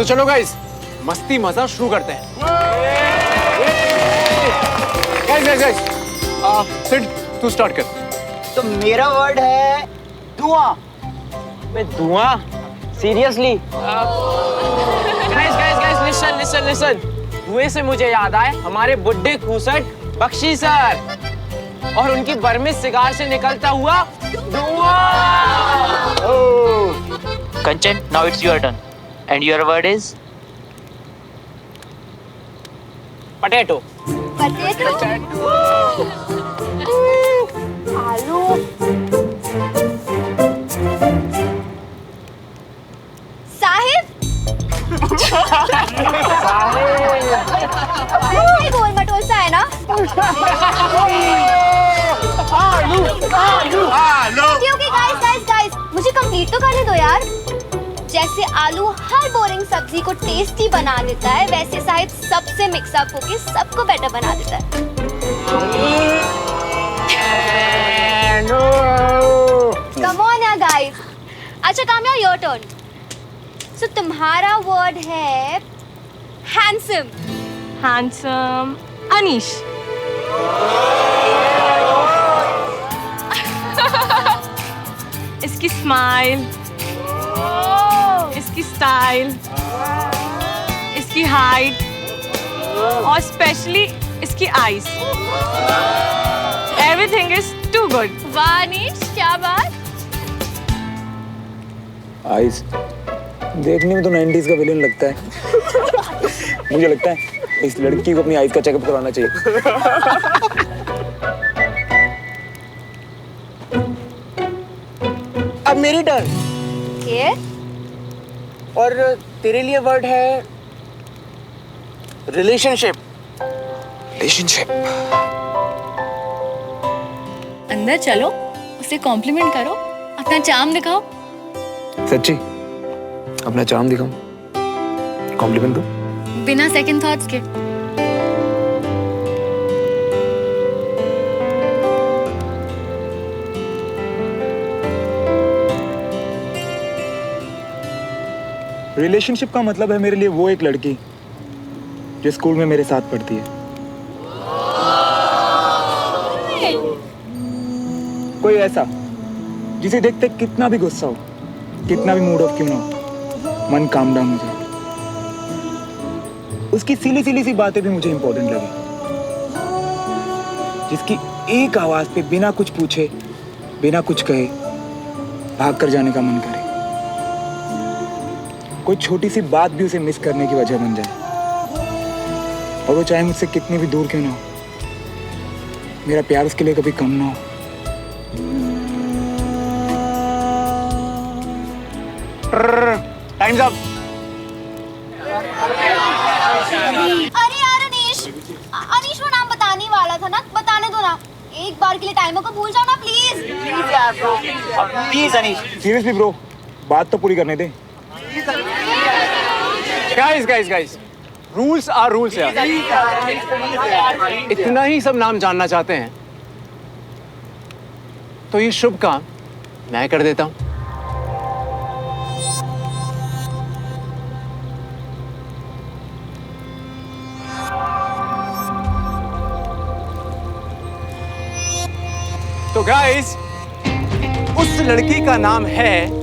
तो चलो गाइस, मस्ती मजा शुरू करते हैं। गाइस, सिड, तू स्टार्ट कर। तो मेरा वर्ड है धुआं। मैं धुआं? सीरियसली? Guys, listen. धुएं से मुझे याद आए हमारे बुड्ढे खूसट बख्शी सर और उनकी बर्मिज सिगार से निकलता हुआ धुआं। Kanchan, now it's your turn. And your word is? Potato. आलू। साहिब। गोल मटोल सा है ना? ओके गाइस, मुझे कंप्लीट तो करने दो यार। जैसे आलू हर बोरिंग सब्जी को टेस्टी बना देता है, वैसे साहिब सबसे मिक्सअप होके सबको बेटर बना देता है। कम ऑन यार गाइस। अच्छा काम्या, योर टर्न। सो तुम्हारा वर्ड है हैंडसम। हैंडसम अनीश। इसकी स्माइल, इसकी स्टाइल, इसकी हाइट और स्पेशली इसकी eyes, everything is too good. वाह अनीश, क्या बात। आईज देखने में तो 90s का विलेन लगता है। मुझे लगता है इस लड़की को अपनी आईज का चेकअप करवाना चाहिए। अब मेरी टर्न। ओके। और तेरे लिए वर्ड है रिलेशनशिप। अंदर चलो, उसे कॉम्प्लीमेंट करो, अपना चार्म दिखाओ। सच्ची अपना चार्म दिखाऊं? कॉम्प्लीमेंट दो बिना सेकंड थॉट्स के। रिलेशनशिप का मतलब है मेरे लिए वो एक लड़की जो स्कूल में मेरे साथ पढ़ती है। कोई ऐसा जिसे देखते कितना भी गुस्सा हो, कितना भी मूड ऑफ क्यों ना हो, मन काम डाउन हो जाए। उसकी सिली सी बातें भी मुझे इंपॉर्टेंट लगी, जिसकी एक आवाज पे बिना कुछ पूछे, बिना कुछ कहे भाग कर जाने का मन करे। कोई छोटी सी बात भी उसे मिस करने की वजह बन जाए, और वो चाहे मुझसे कितनी भी दूर क्यों ना हो, मेरा प्यार उसके लिए कभी कम ना हो। Times up. अरे यार अनीश वो नाम बताने वाला था ना, बताने दो ना। एक बार के लिए टाइमर को भूल जाओ ना please. Please Anish. Seriously bro, बात तो पूरी करने दे। गाइस, रूल्स आर रूल्स यार। इतना ही सब नाम जानना चाहते हैं तो ये शुभ काम मैं कर देता हूं। तो गाइस, उस लड़की का नाम है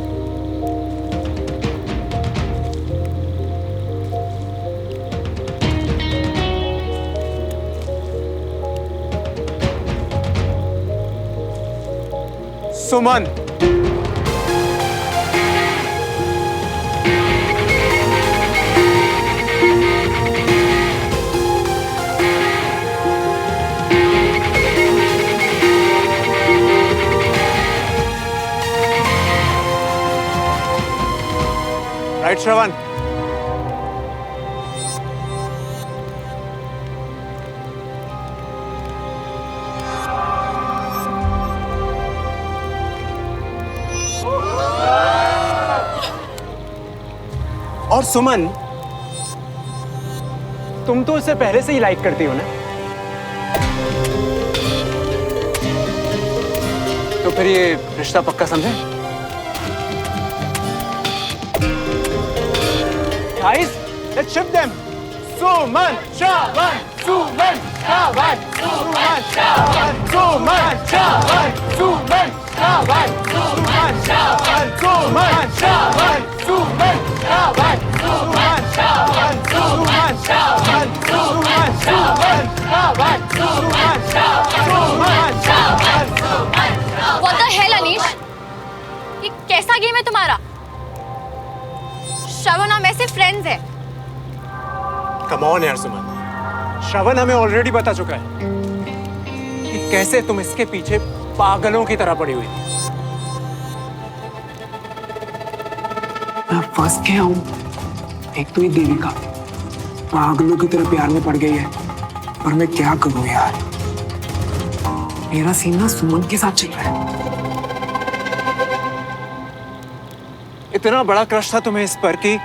सुमन। राइट श्रवण? और सुमन, तुम तो उसे पहले से ही लाइक करती हो ना, तो फिर ये रिश्ता पक्का समझे? guys, let's ship them. Suman, Shravan, Suman, Shravan, Suman, Shravan, Suman, Shravan, Suman, Shravan, Suman, Shravan, Suman, Shravan, Suman, Shravan, Suman, Shravan, Suman, Shravan, Suman, Shravan, Shravan, Suman, Shravan, Shravan, Suman. What the hell, Anish? ये कैसा game है तुम्हारा? श्रवण और मैं सिर्फ friends हैं। Come on यार सुमन, श्रवण हमें ऑलरेडी बता चुका है कि कैसे तुम इसके पीछे पागलों की तरह पड़ी हुई थी। मैं फंस गया हूँ। एक तो ये देविका पागलों की तरह प्यार में पड़ गई है, पर मैं क्या करूँ यार। मेरा सीन ना सुमन के साथ चल रहा है। इतना बड़ा क्रश था तुम्हें इस पर कि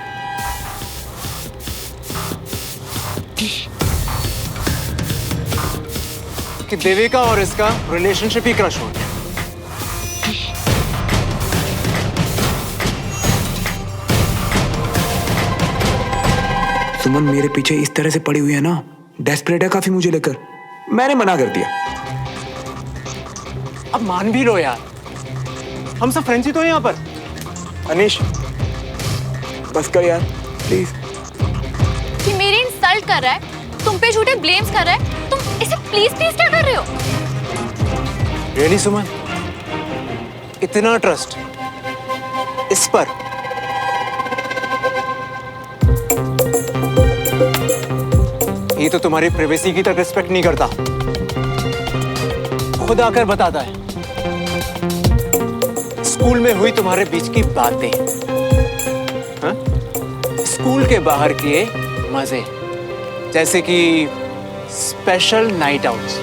देविका और इसका रिलेशनशिप ही क्रश हो गया। सुमन मेरे पीछे इस तरह से पड़ी हुई है ना, डेस्परेट है काफी मुझे लेकर। मैंने मना कर दिया। अब मान भी लो यार, हम सब फ्रेंड्स ही तो हैं यहाँ पर। अनीश बस कर यार प्लीज। कि मेरी इंसल्ट कर रहा है, तुम पे झूठे ब्लेम्स कर रहा है, तुम इसे प्लीज प्लीज क्या कर रहे हो? रियली सुमन, इतना ट्रस्ट इस पर? ये तो तुम्हारी प्राइवेसी की तक रिस्पेक्ट नहीं करता, खुद आकर बताता है। स्कूल में हुई तुम्हारे बीच की बातें, हाँ? स्कूल के बाहर किए मजे, जैसे कि स्पेशल नाइट आउट्स,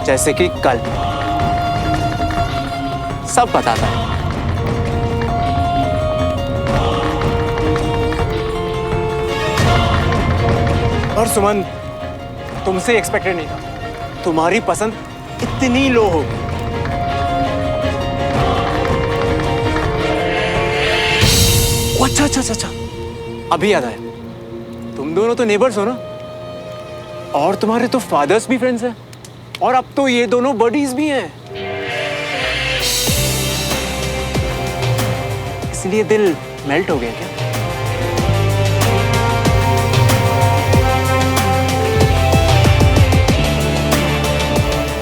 जैसे कि कल, सब बताता है। और सुमन, तुमसे एक्सपेक्टेड नहीं था तुम्हारी पसंद इतनी लो होगी। अच्छा अच्छा अच्छा अच्छा, अभी याद आया, तुम दोनों तो नेबर्स हो ना, और तुम्हारे तो फादर्स भी फ्रेंड्स हैं, और अब तो ये दोनों बडीज भी हैं, इसलिए दिल मेल्ट हो गया क्या?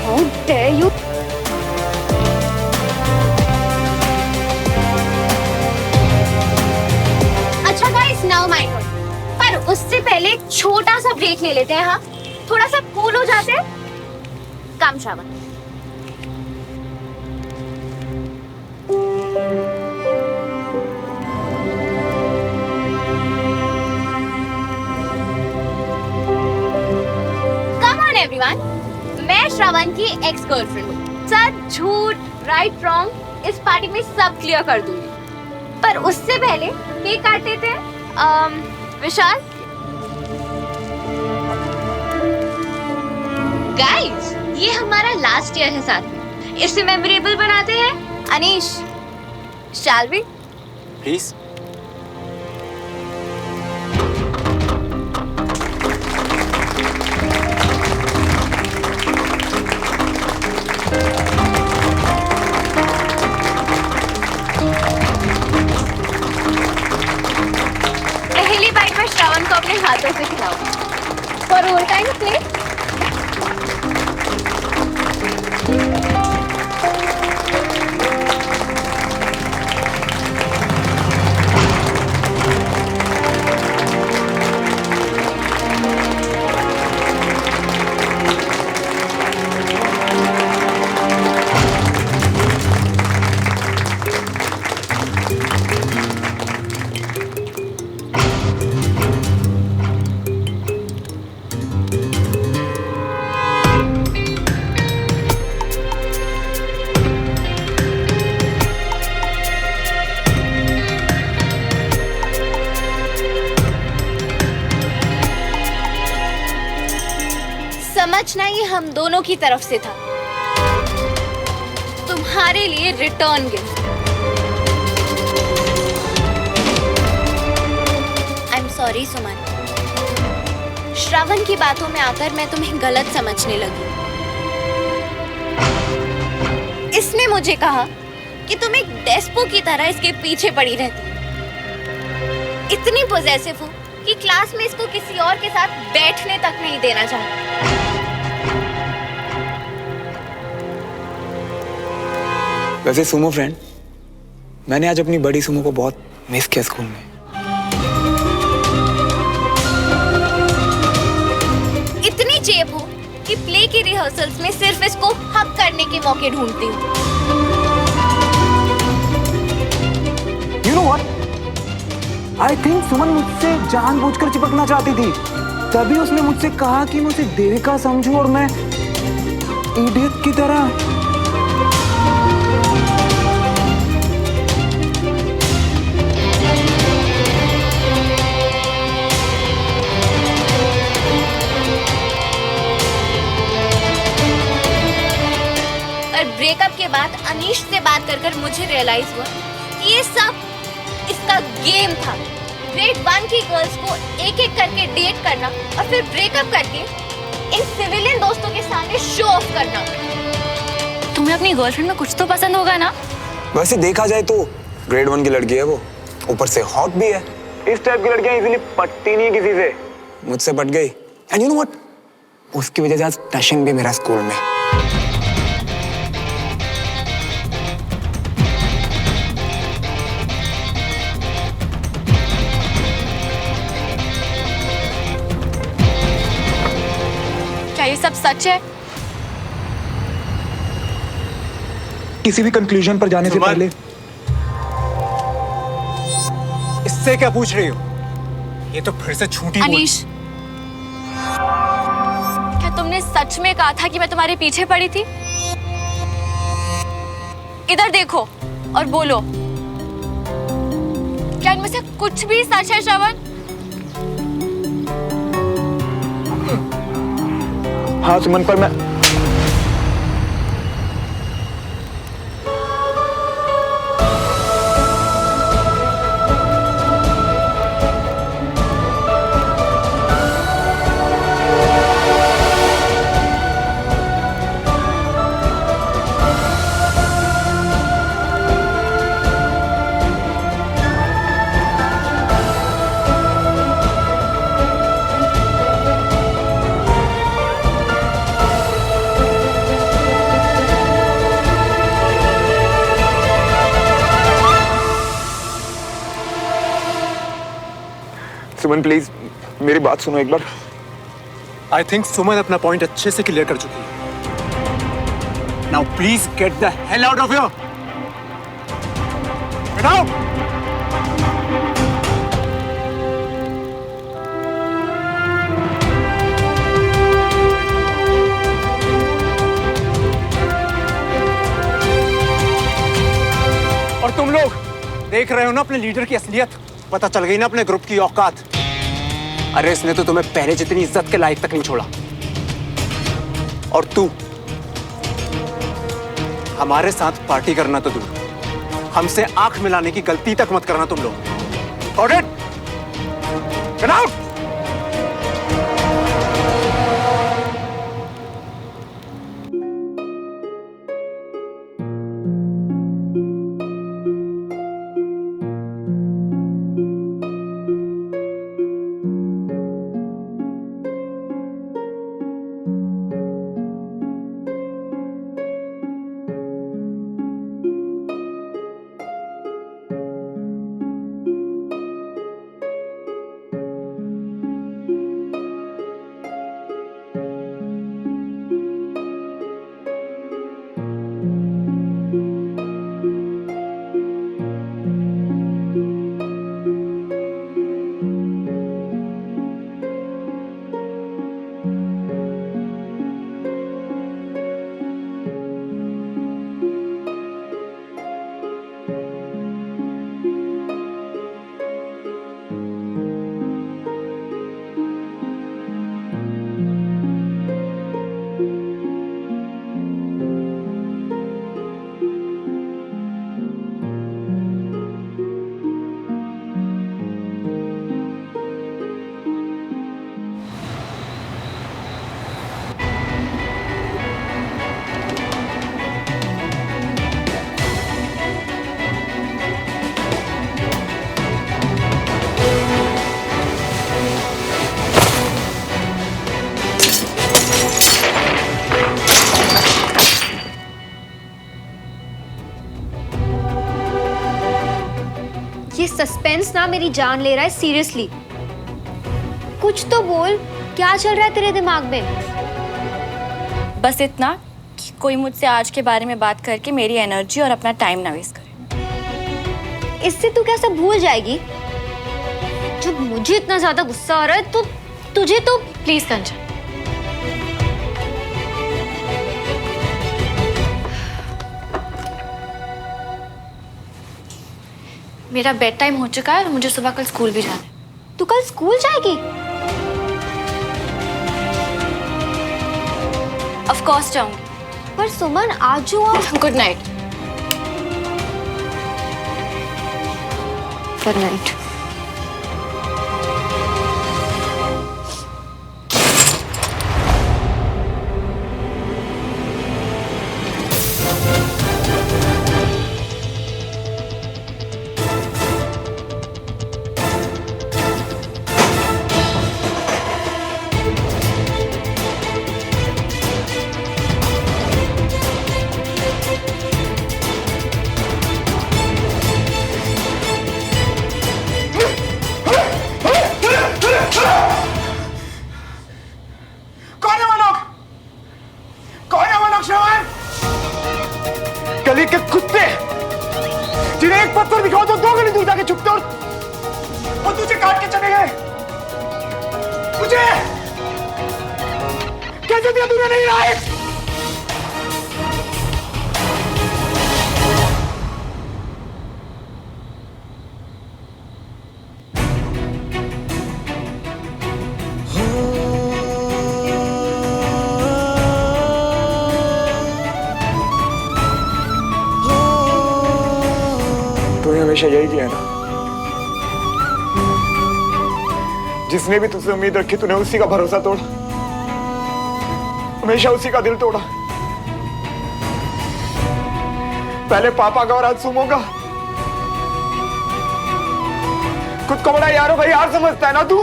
How dare you? अच्छा गाइस, नाउ माय टर्न। पर उससे पहले एक छोटा सा ब्रेक ले लेते हैं। हाँ, थोड़ा सा कूल हो जाते हैं। काम श्रावण। Come on everyone, मैं श्रावण की एक्स गर्लफ्रेंड हूँ। सच झूठ, राइट रॉन्ग इस पार्टी में सब क्लियर कर दूंगी। पर उससे पहले केक काटते थे। विशाल, गाइस ये हमारा लास्ट ईयर है साथ में, इसे मेमोरेबल बनाते हैं। Anish, shall we? प्लीज। पहली बाइट में श्रावण को अपने हाथों से खिलाओ। For all time please. समझना ये हम दोनों की तरफ से था, तुम्हारे लिए रिटर्न गिफ्ट। सॉरी सुमन। श्रवण की बातों में आकर मैं तुम्हें गलत समझने लगी। इसने मुझे कहा कि तुम एक डेस्पो की तरह इसके पीछे पड़ी रहती, इतनी पॉसेसिव हो कि क्लास में इसको किसी और के साथ बैठने तक नहीं देना चाहती। वैसे सुमो फ्रेंड, मैंने आज अपनी बड़ी सुमो को बहुत मिस किया स्कूल में। इतनी चेप हो कि प्ले की रिहर्सल्स में सिर्फ इसको हक करने के मौके ढूंढती हूँ। You know what? I think सुमन मुझसे जानबूझकर चिपकना चाहती थी, तभी उसने मुझसे कहा कि मैं उसे देविका समझूं और मैं इडियट की तरह। ब्रेकअप के बाद अनीश से बात कर कर मुझे रियलाइज हुआ कि ये सब इसका गेम था। ग्रेड 1 की गर्ल्स को एक एक करके डेट करना और फिर ब्रेकअप करके इन सिविलियन दोस्तों के सामने शो ऑफ करना। तुम्हें अपनी गर्लफ्रेंड में कुछ तो पसंद होगा ना? वैसे देखा जाए तो ग्रेड 1 की लड़की है वो, ऊपर से हॉट भी है। इस टाइप की लड़कियां इजीली पटती नहीं किसी से। मुझसे पट गई। एंड यू नो व्हाट, उसकी वजह से आज टशन भी मेरा स्कूल में। क्या ये सब सच है? किसी भी कंक्लूजन पर जाने से सुमन, पहले इससे क्या पूछ रही हो? ये तो फिर से झूठी बोल। अनीश, क्या तुमने सच में कहा था कि मैं तुम्हारे पीछे पड़ी थी? इधर देखो और बोलो, क्या इनमें से कुछ भी सच है श्रवण? हाँ सुमन, पर मैं सुमन प्लीज मेरी बात सुनो एक बार। आई थिंक सुमन अपना पॉइंट अच्छे से क्लियर कर चुकी है। Now please get the hell out of here. Get out. और तुम लोग देख रहे हो ना अपने लीडर की असलियत, पता चल गई ना अपने ग्रुप की औकात। अरे इसने तो तुम्हें पहले जितनी इज्जत के लायक तक नहीं छोड़ा। और तू हमारे साथ पार्टी करना तो दूर, हमसे आंख मिलाने की गलती तक मत करना तुम लोग। Got it? Get out! Prince ना मेरी जान ले रहा है सीरियसली। कुछ तो बोल, क्या चल रहा है तेरे दिमाग में? बस इतना कि कोई मुझसे आज के बारे में बात करके मेरी एनर्जी और अपना टाइम ना वेस्ट करे। इससे तू क्या सब भूल जाएगी? जब मुझे इतना ज्यादा गुस्सा आ रहा है तो तुझे तो। प्लीज कंचन, मेरा बेड टाइम हो चुका है और मुझे सुबह कल स्कूल भी जाना है। तू कल स्कूल जाएगी? ऑफ कोर्स जाऊंगी। पर सुमन आज जो गुड नाइट। Good night. कौन है वो लोग? कौन है वो लोग श्रवण? गली के कुत्ते जिन्हें एक पत्थर दिखाओ तो 2 गली दूर जाके छुपते और तुझे काट के चले गए। मुझे कैसे दिया तूने? नहीं लाए। तूने हमेशा यही किया ना। जिसने भी तुझसे उम्मीद रखी तूने उसी का भरोसा तोड़ा, हमेशा उसी का दिल तोड़ा। पहले पापा का और आज सुमो का। खुद को बड़ा यारो भाई यार समझता है ना तू?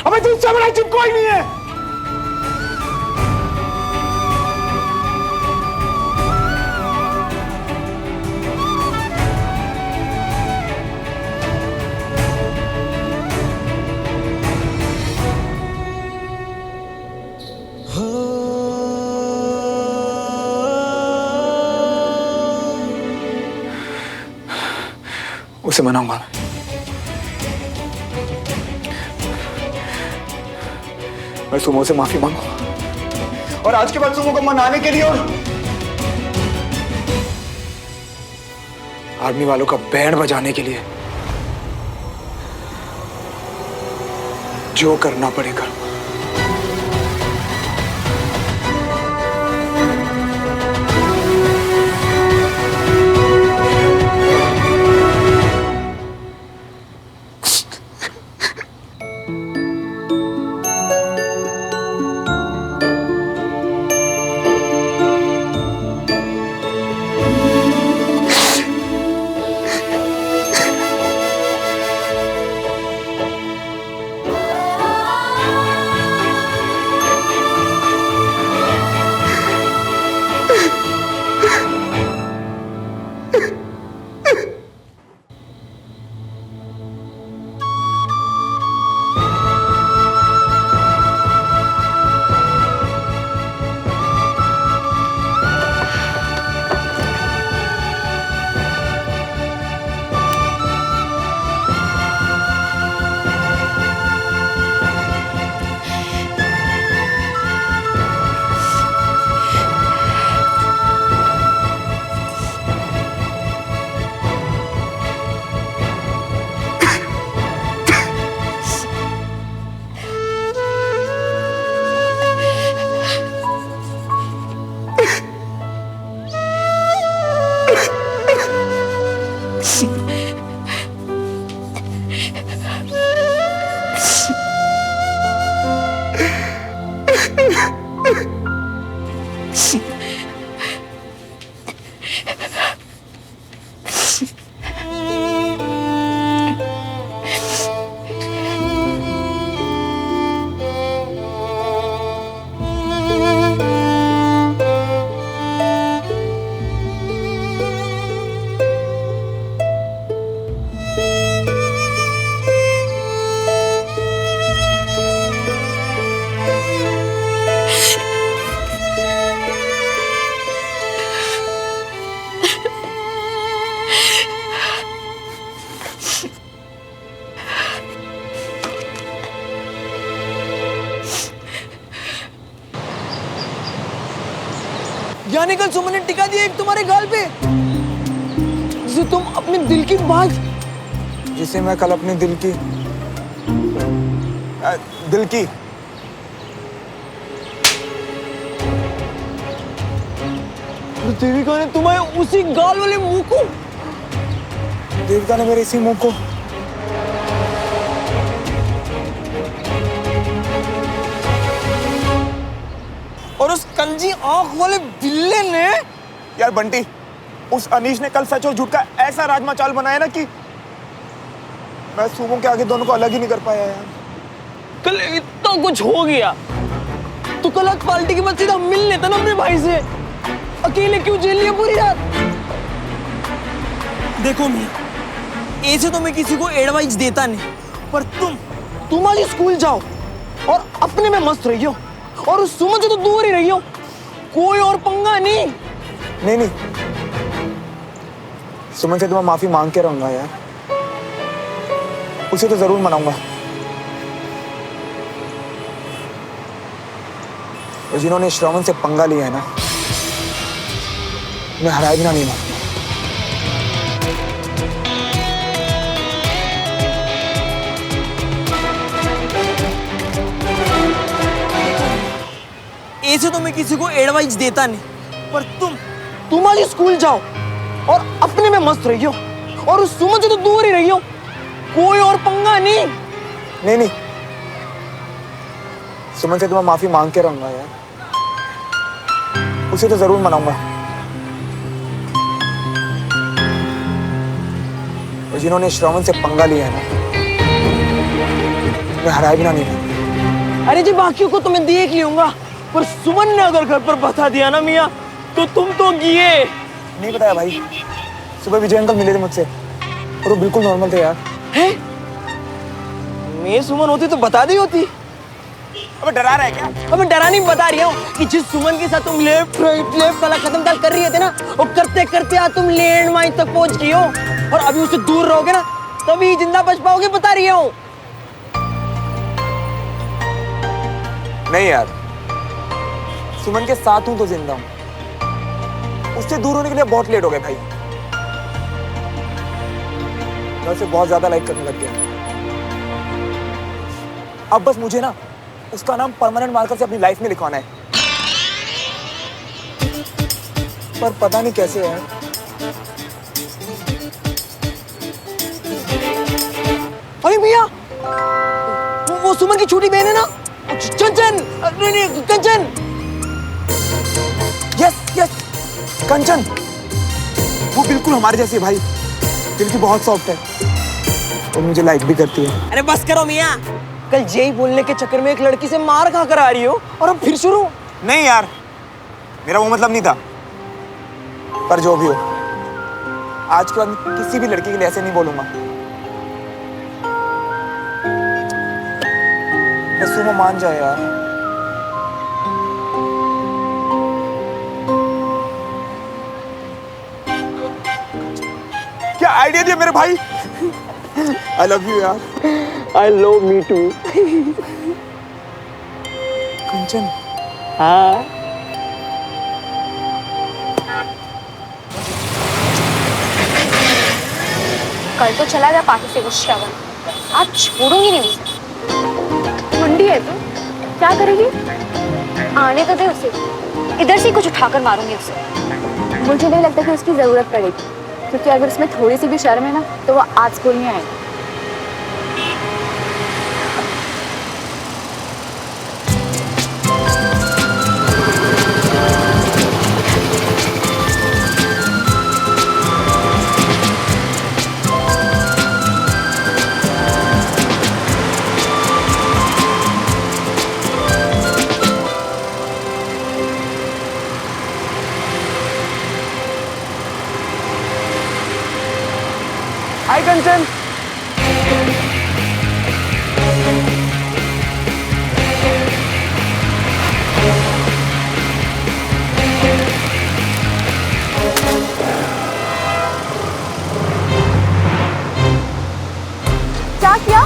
अबे तुझसे बड़ा चुप कोई नहीं है। उसे मनाऊंगा। मैं सुमो से माफी मांगू और आज के बाद सुमो को मनाने के लिए और आर्मी वालों का बैंड बजाने के लिए जो करना पड़ेगा। यानी कल सुमन ने टिका दिया एक तुम्हारे गाल पे, जिसे तुम अपने दिल की बात, जिसे मैं कल अपने दिल की देविका ने तुम्हारे उसी गाल वाले मुंह को, देविका ने मेरे इसी मुंह को, और उस कंजी आंख वाले बिल्ले ने। यार बंटी, उस अनीश ने कल सच और झूठ का ऐसा राजमा चावल बनाया ना कि मैं सुमो के आगे दोनों को अलग ही नहीं कर पाया यार। कल इतना कुछ हो गया तो कल आज पार्टी के बाद सीधा मिल लेता ना अपने भाई से। अकेले क्यों झेल लिया पूरी रात? देखो मियां, ऐसे तो मैं किसी को एडवाइस देता नहीं, पर तुम आज स्कूल जाओ और अपने में मस्त रहियो, और उस सुमन से तो दूर ही रहियो, कोई और पंगा नहीं। नहीं, सुमन से तो मैं माफी मांग के रहूंगा यार, उसे तो जरूर मनाऊंगा। और जिन्होंने श्रवण से पंगा लिया है ना, मैं हराए बिना नहीं मानूंगा। ऐसे तो मैं किसी को एडवाइस देता नहीं, पर तुम आज स्कूल जाओ और अपने में मस्त रहियो, और उस सुमन से तो दूर ही रहियो, कोई और पंगा नहीं। नहीं, सुमन से तो मैं माफी मांग के रहूंगा यार, उसे तो जरूर मनाऊंगा। और जिन्होंने श्रवण से पंगा लिया है ना, मैं हराए बिना नहीं मानूंगा। अरे जी, बाकियों को तो मैं देख लूंगा, पर सुमन ने अगर घर पर बता दिया ना मियां, तो तुम तो गिए। नहीं बताया भाई, सुबह विजय अंकल मिले थे मुझसे और वो बिल्कुल नॉर्मल थे यार। हैं? मैं सुमन होती तो बता दी होती। अबे डरा रहा है क्या? अब मैं डरा नहीं, बता रही हूँ कि जिस सुमन के साथ तुम लेफ्ट राइट वाला कदम डाल कर रही थे ना, वो करते करते आज तुम लैंड माइन तक पहुंच गई हो, और अभी उससे दूर रहोगे ना तभी जिंदा बच पाओगे, बता रही हूँ। नहीं यार, सुमन के साथ हूं तो जिंदा हूं, उससे दूर होने के लिए बहुत लेट हो गए भाई। मैं उसे बहुत ज्यादा लाइक करने लग गया। अब बस मुझे ना उसका नाम परमानेंट मार्कर से अपनी लाइफ में लिखवाना है, पर पता नहीं कैसे यार। अरे भैया, वो सुमन की छोटी बहन है ना, कंचन, नहीं कंचन। यस, कंचन, वो बिल्कुल हमारे जैसी है भाई, दिल की बहुत सॉफ्ट है और मुझे लाइक भी करती है। अरे बस करो मियां, कल जय बोलने के चक्कर में एक लड़की से मार खा कर आ रही हो, और अब फिर शुरू। नहीं यार, मेरा वो मतलब नहीं था, पर जो भी हो, आज के बाद किसी भी लड़की के लिए ऐसे नहीं बोलूंगा। बस सुमो मान जाए यार। क्या आइडिया दिया मेरे भाई। आई लव यू यार। I love me to. कंचन, हाँ, कल तो चला गया पार्टी से वो श्रवण, आज छोड़ूंगी नहीं उसे। मुंडी है तू, क्या करेगी? आने तो दे उसे, इधर से कुछ उठाकर मारूंगी उसे। मुझे नहीं लगता कि उसकी जरूरत पड़ेगी, क्योंकि अगर उसमें थोड़ी सी भी शर्म है ना, तो वो आज स्कूल में आएगी। हाय कंचन। क्या किया?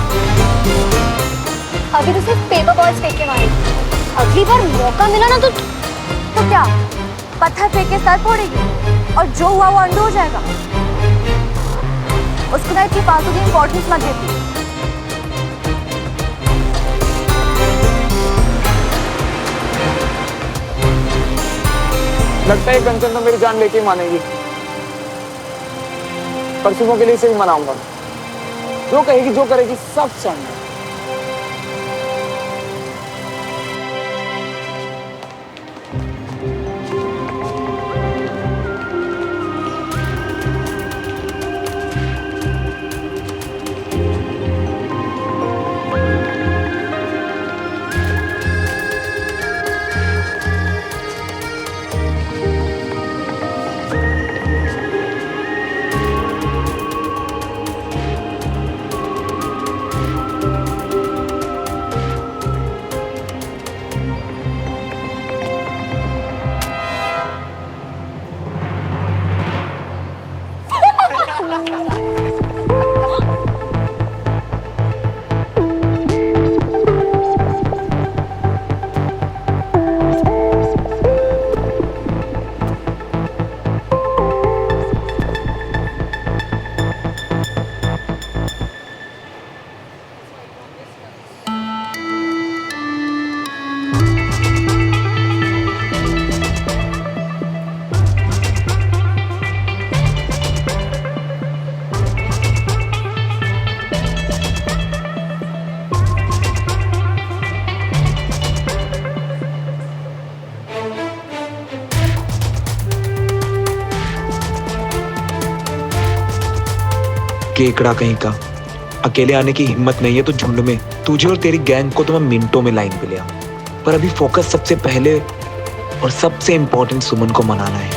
अभी तो सिर्फ पेपर बॉल्स फेंक के मारे, अगली बार मौका मिला ना तो क्या पत्थर फेंक के सर फोड़ेगी और जो हुआ वो अंडू हो जाएगा। उसको ना इतनी फालतू की इंपॉर्टेंस मत देती। लगता है कंचन तो मेरी जान लेके ही मानेगी, पर सुबह के लिए इसे भी मनाऊंगा। जो कहेगी जो करेगी सब सहना। केकड़ा कहीं का, अकेले आने की हिम्मत नहीं है तो झुंड में तुझे और तेरी गैंग को तो मैं मिनटों में लाइन पे ले आऊं। पर अभी फोकस सबसे पहले और सबसे इंपॉर्टेंट सुमन को मनाना है।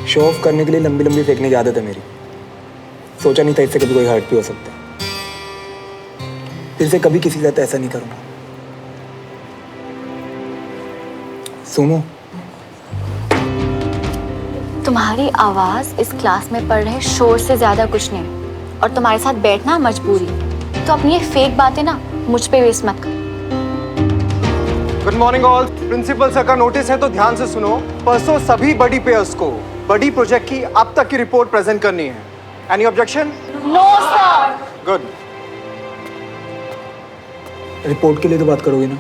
शो ऑफ करने के लिए लंबी लंबी फेंकने की आदत है मेरी। सोचा नहीं था इससे कभी कोई हर्ट भी हो सकता है। फिर से कभी किसी के साथ ऐसा नहीं करूंगा। सुनो, तुम्हारी आवाज इस क्लास में पड़ रहे शोर से ज्यादा कुछ नहीं, और तुम्हारे साथ बैठना मजबूरी। तो अपनी ये फेक बातें ना मुझ पे वेस्ट मत कर। Good morning all. Principal sir का नोटिस है तो ध्यान से सुनो। परसों सभी बडी पेयर्स को बडी प्रोजेक्ट की अब तक की रिपोर्ट प्रेजेंट करनी है। Any objection? No sir. Good. Report के लिए तो बात करोगे ना?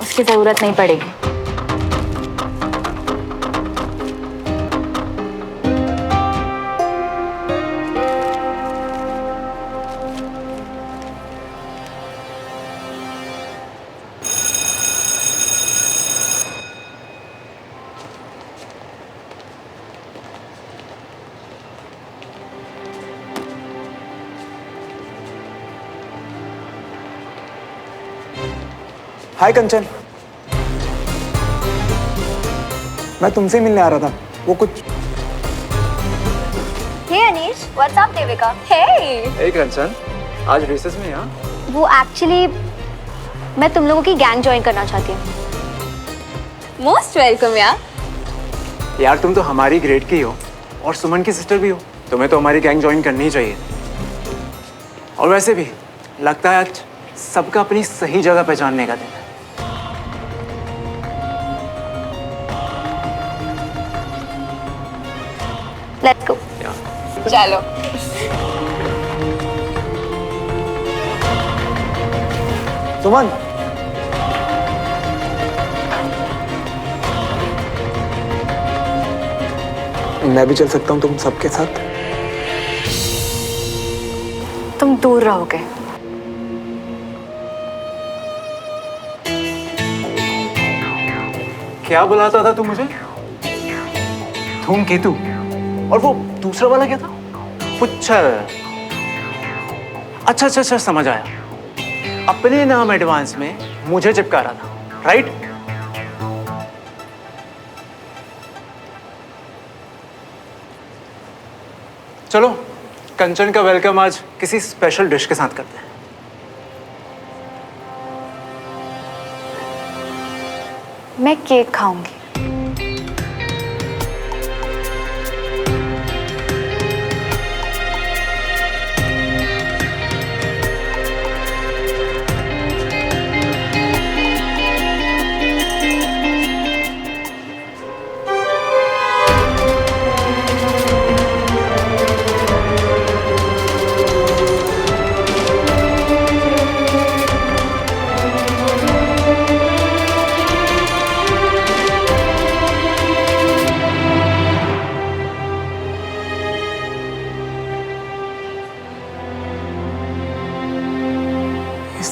उसकी जरूरत नहीं पड़ेगी। हाय कंचन, मैं तुमसे मिलने आ रहा था। वो कुछ हे अनीश, व्हाट्स अप देविका? हे एक कंचन, आज रेसेस में यहाँ? वो एक्चुअली मैं तुम लोगों की गैंग ज्वाइन करना चाहती हूँ। मोस्ट वेलकम यार। यार तुम तो हमारी ग्रेड की हो और सुमन की सिस्टर भी हो, तुम्हें तो हमारी गैंग ज्वाइन करनी ही चाहिए। और वैसे भी लगता है आज सबका अपनी सही जगह पहचानने का दिन है। Let's go. चलो। सुमन, मैं भी चल सकता हूँ तुम सबके साथ? तुम दूर रहोगे। क्या बुलाता था तू मुझे? धूमकेतु। और वो दूसरा वाला क्या था? पुच्छर। अच्छा अच्छा अच्छा, समझ आया। अपने नाम एडवांस में मुझे चिपका रहा था, राइट? चलो कंचन का वेलकम आज किसी स्पेशल डिश के साथ करते हैं। मैं केक खाऊंगी।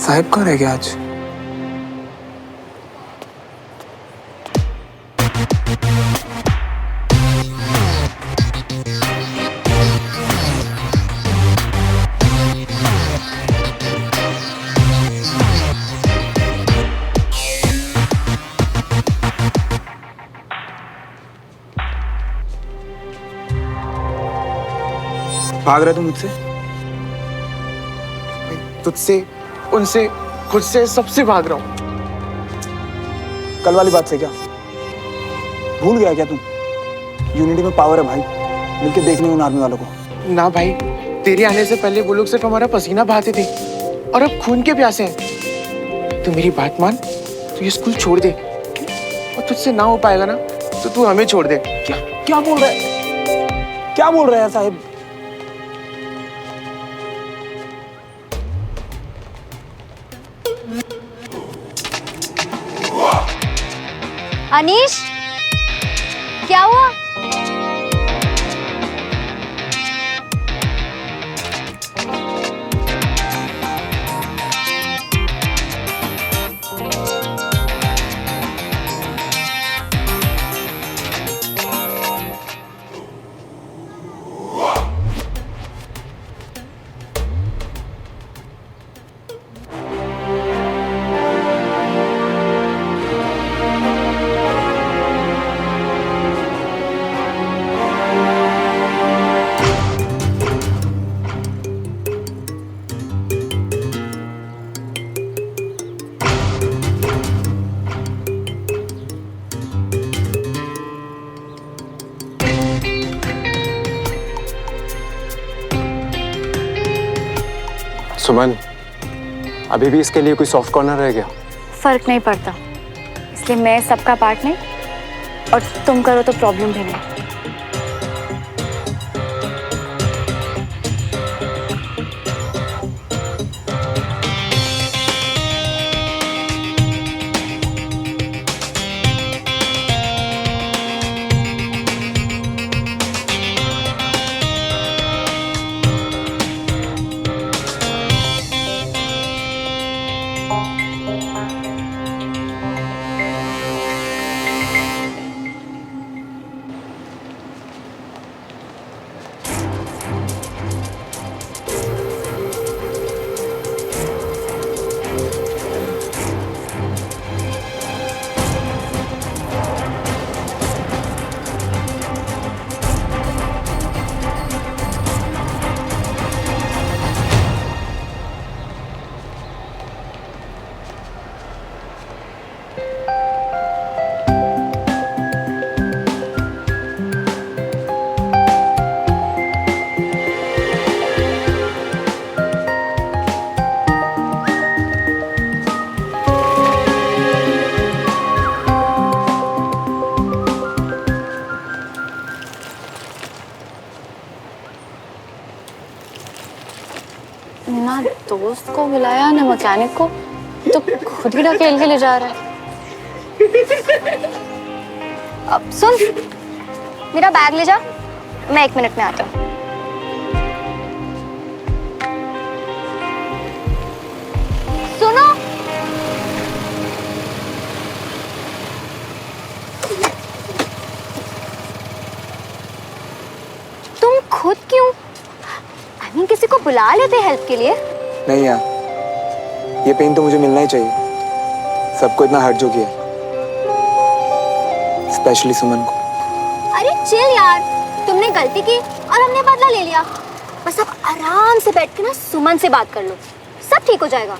साहिब कहाँ रह गया आज? भाग रहा तू मुझसे? तुझसे, उनसे, खुद से, सबसे भाग रहा हूँ। कल वाली बात से क्या भूल गया क्या तू? यूनिटी में पावर है भाई, मिलके देख नहीं उन आर्मी वालों को। ना भाई, तेरे आने से पहले वो लोग सिर्फ हमारा पसीना बहाते थे और अब खून के प्यासे हैं। तू मेरी बात मान, तू ये स्कूल छोड़ दे और तुझसे ना हो पाएगा ना तो तू हमें छोड़ दे। क्या क्या बोल रहा है? क्या बोल रहे हैं साहिब? अनीश, क्या हुआ? सुमन, अभी भी इसके लिए कोई सॉफ्ट कॉर्नर रह गया? फर्क नहीं पड़ता, इसलिए मैं सबका पार्ट नहीं और तुम करो तो प्रॉब्लम भी नहीं। ना दोस्त को बुलाया ना मैकेनिक को, तो खुद ही ढकेल के ले जा रहा है। अब सुन, मेरा बैग ले जा, मैं 1 मिनट में आता हूँ। सुनो, तुम खुद क्यों किसी को बुला लेते हेल्प के लिए? नहीं यार, ये पेन तो मुझे मिलना ही चाहिए। सबको इतना हर्ट जो किया, स्पेशली सुमन को। अरे चिल यार, तुमने गलती की और हमने बदला ले लिया। बस अब आराम से बैठ के ना सुमन से बात कर लो, सब ठीक हो जाएगा।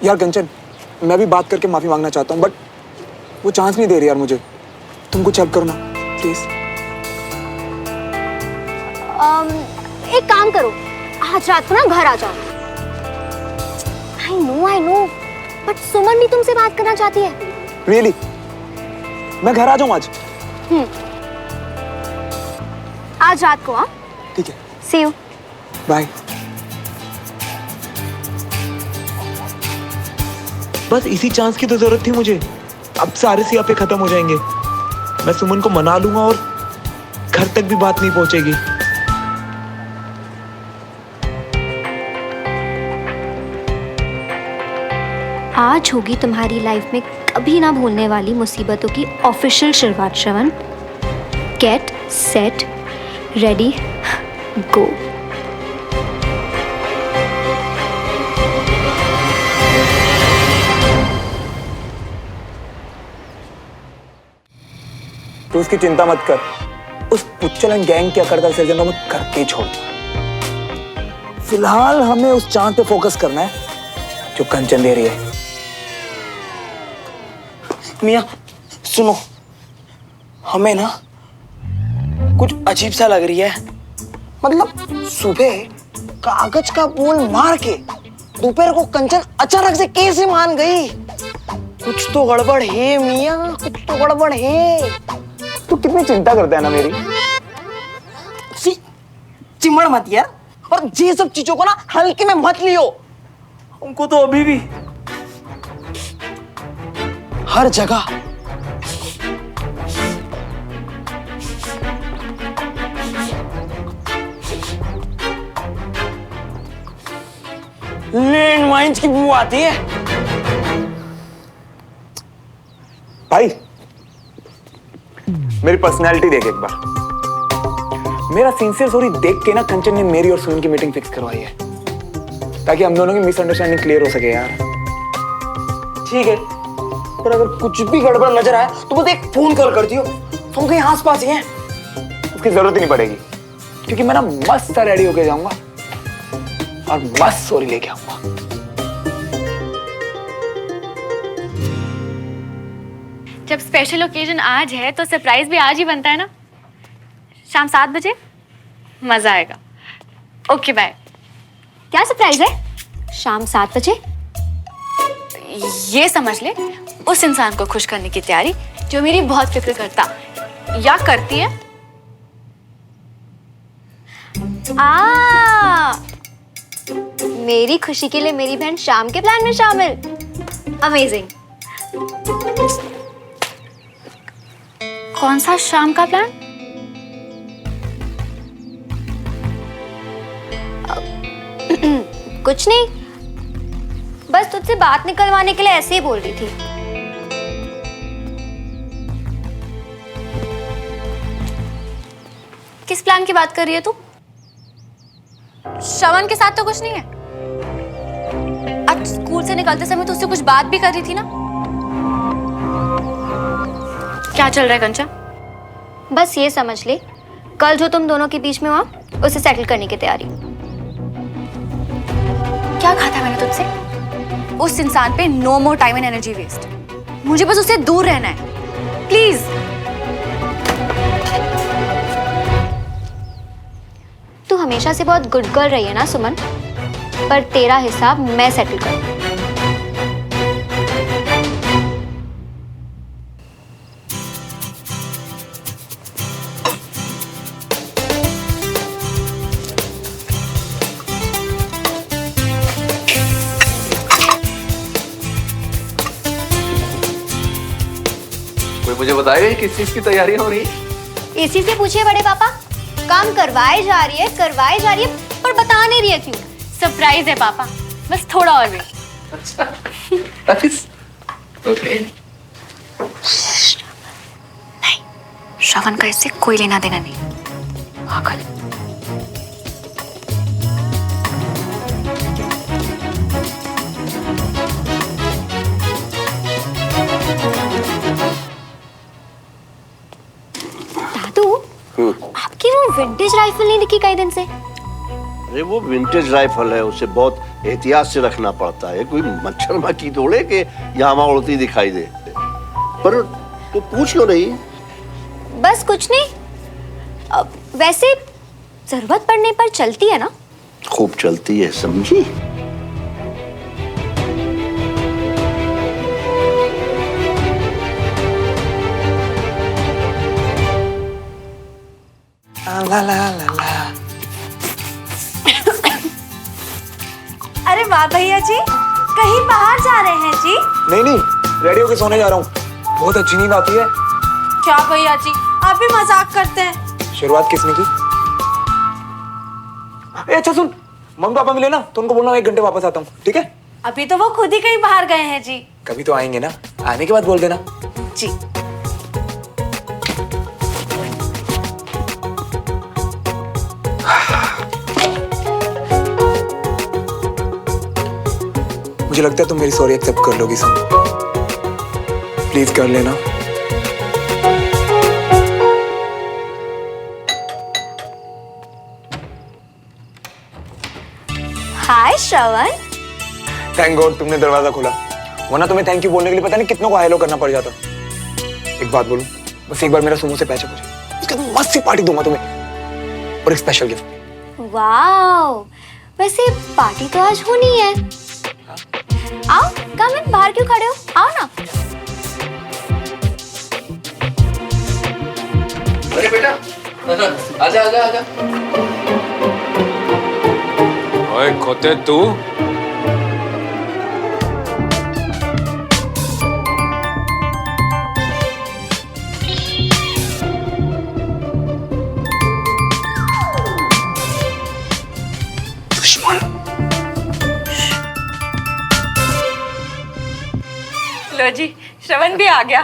यार कंचन, मैं भी बात करके माफी मांगना चाहता हूँ, बट वो चांस नहीं दे रही यार मुझे। तुम कुछ हेल्प करो ना प्लीज। एक काम करो, आज रात को ना घर आ जाओ। आई नो, बट सुमन भी तुमसे बात करना चाहती है। रियली? मैं घर आ जाऊं आज? आज रात को। हाँ ठीक है, सी यू, बाय। बस इसी चांस की तो जरूरत थी मुझे। अब सारे सियापे खत्म हो जाएंगे। मैं सुमन को मना लूंगा और घर तक भी बात नहीं पहुंचेगी। आज होगी तुम्हारी लाइफ में कभी ना भूलने वाली मुसीबतों की ऑफिशियल शुरुआत Shravan. Get set ready go. तू उसकी चिंता मत कर, उस पुच्चलन गैंग की अकड़ का सर्जन तो मैं करके ही छोड़ूंगा। फिलहाल हमें उस चांद पे फोकस करना है जो कंचन दे रही है। मियाँ सुनो, हमें ना कुछ अजीब सा लग रही है। मतलब सुबह कागज का बोल मार के दोपहर को कंचन अचानक से कैसे मान गई? कुछ तो गड़बड़ है मियाँ, कुछ तो गड़बड़ है। तू कितनी चिंता करता है ना मेरी। चिमड़ मत यार, और ये सब चीजों को ना हल्के में मत लियो। हमको तो अभी भी हर जगह लैंड माइन्स की बू आती है। भाई मेरी पर्सनैलिटी देख एक बार। मेरा सिंसियर सॉरी देख के ना कंचन ने मेरी और सुमन की मीटिंग फिक्स करवाई है, ताकि हम दोनों की मिसअंडरस्टैंडिंग क्लियर हो सके यार। ठीक है, पर अगर कुछ भी गड़बड़ नजर आए तो बस एक फोन कॉल कर दियो, हम कहीं आस पास ही हैं। उसकी जरूरत ही नहीं पड़ेगी, क्योंकि मैं ना मस्त सा रेडी होके जाऊंगा और मस्त सॉरी लेके आऊंगा। जब स्पेशल ओकेजन आज है तो सरप्राइज भी आज ही बनता है ना। शाम 7 बजे मजा आएगा। Okay bye. क्या सरप्राइज है? शाम 7 बजे? ये समझ ले, उस इंसान को खुश करने की तैयारी जो मेरी बहुत फिक्र करता या करती है। मेरी खुशी के लिए मेरी बहन शाम के प्लान में शामिल। अमेजिंग। कौन सा शाम का प्लान? कुछ नहीं, बस तुझसे बात निकलवाने के लिए ऐसे ही बोल रही थी। किस प्लान की बात कर रही है तू? श्रवण के साथ तो कुछ नहीं है। आज स्कूल से निकलते समय तो उससे कुछ बात भी कर रही थी ना। क्या चल रहा है कंचन? बस ये समझ ले, कल जो तुम दोनों के बीच में हुआ उसे सेटल करने की तैयारी। क्या कहा था मैंने तुझसे? उस इंसान पे no more time and energy waste. मुझे बस उससे दूर रहना है, प्लीज। तू हमेशा से बहुत गुड गर्ल रही है ना सुमन, पर तेरा हिसाब मैं सेटल करूँ। कोई मुझे बताएगा ये किस चीज की तैयारी हो रही है? इसी से पूछिए बड़े पापा। काम करवाए जा रही है पर बता नहीं रही है क्यों? सरप्राइज है पापा, बस थोड़ा और वेट। अच्छा ओके। नहीं, श्रवण का इससे कोई लेना देना नहीं। पागल। आपकी वो विंटेज राइफल नहीं दिखी कई दिन से। अरे वो विंटेज राइफल है, उसे बहुत एहतियात से रखना पड़ता है। कोई मच्छर मक्खी तोड़े के यहाँ वहाँ उड़ती दिखाई दे। पर तो पूछ लो नहीं। बस कुछ नहीं, वैसे जरूरत पड़ने पर चलती है ना? खूब चलती है, समझी? ला ला ला ला। अरे वाह भैया जी, कहीं बाहर जा रहे हैं जी? नहीं नहीं, रेडी होके सोने जा रहा हूँ। बहुत अच्छी नींद आती है। क्या भैया जी, आप भी मजाक करते हैं। शुरुआत किसने की? अच्छा सुन, मम्मी पापा मिले ना तो उनको बोलना 1 घंटे वापस आता हूँ, ठीक है? अभी तो वो खुद ही कहीं बाहर गए हैं जी। कभी तो आएंगे ना, आने के बाद बोल देना। जी। मुझे लगता है तुम मेरी सॉरी एक्सेप्ट कर लोगी सुमन, प्लीज कर लेना। हाय श्रवण। थैंक गॉड तुमने दरवाजा खोला, वरना तुम्हें थैंक यू बोलने के लिए पता नहीं कितनों को हेलो करना पड़ जाता। एक बात बोलूं, बस एक बार मेरा सुमो से पैचअप हो जाए, उसके बाद मस्त सी पार्टी दूंगा तुम्हें और एक स्पेशल गिफ्ट। वाओ, वैसे पार्टी तो आज होनी है। आओ, कम इन, बाहर क्यों खड़े हो, आओ ना। अरे बेटा, आजा आजा आजा। ओए खोते तू, लो जी, श्रवण भी आ गया।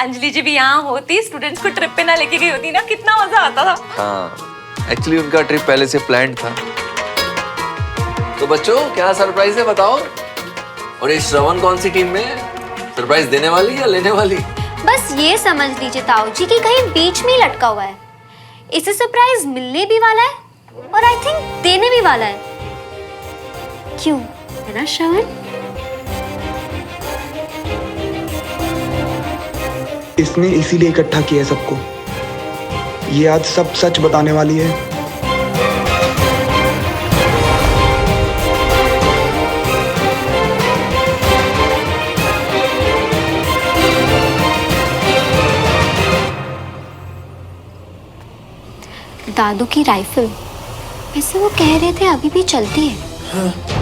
अंजलि जी भी यहाँ होती, स्टूडेंट्स को ट्रिप पे ना लेके गई होती ना, कितना मजा आता था। हाँ, एक्चुअली उनका ट्रिप पहले से प्लान था। तो बच्चों क्या सरप्राइज है बताओ? और ये श्रवण कौन सी टीम में है? सरप्राइज देने वाली या लेने वाली? बस ये समझ लीजिए ताऊ जी कि कहीं बीच में ही लटका हुआ है। इसे सरप्राइज मिलने भी वाला है और आई थिंक देने भी वाला है। क्यों, है ना श्रवण? इसने इसीलिए इकट्ठा किया है सबको, ये आज सब सच बताने वाली है। दादू की राइफल, वैसे वो कह रहे थे अभी भी चलती है। हाँ।